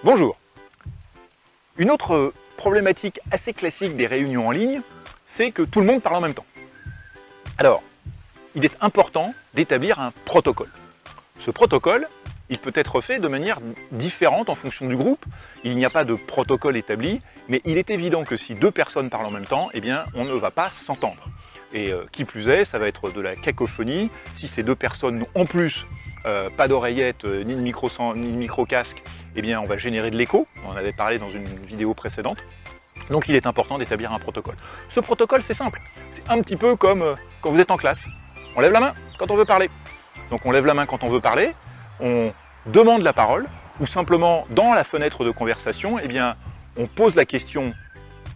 Bonjour. Une autre problématique assez classique des réunions en ligne, c'est que tout le monde parle en même temps. Alors, il est important d'établir un protocole. Ce protocole, il peut être fait de manière différente en fonction du groupe. Il n'y a pas de protocole établi, mais il est évident que si deux personnes parlent en même temps, eh bien, on ne va pas s'entendre. Et qui plus est, ça va être de la cacophonie. Si ces deux personnes n'ont en plus pas d'oreillettes, ni de micro-casque, eh bien, on va générer de l'écho. On en avait parlé dans une vidéo précédente. Donc il est important d'établir un protocole. Ce protocole, c'est simple. C'est un petit peu comme quand vous êtes en classe. On lève la main quand on veut parler. Donc on lève la main quand on veut parler, on demande la parole, ou simplement dans la fenêtre de conversation, eh bien, on pose la question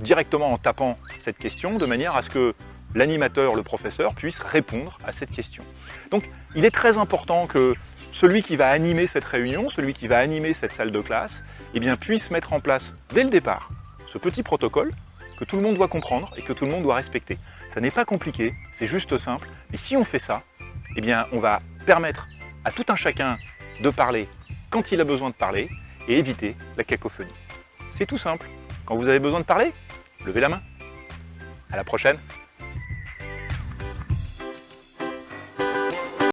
directement en tapant cette question, de manière à ce que l'animateur, le professeur, puisse répondre à cette question. Donc il est très important que celui qui va animer cette réunion, celui qui va animer cette salle de classe, eh bien, puisse mettre en place dès le départ ce petit protocole que tout le monde doit comprendre et que tout le monde doit respecter. Ça n'est pas compliqué, c'est juste simple, mais si on fait ça, eh bien, on va permettre à tout un chacun de parler quand il a besoin de parler et éviter la cacophonie. C'est tout simple. Quand vous avez besoin de parler, levez la main. À la prochaine.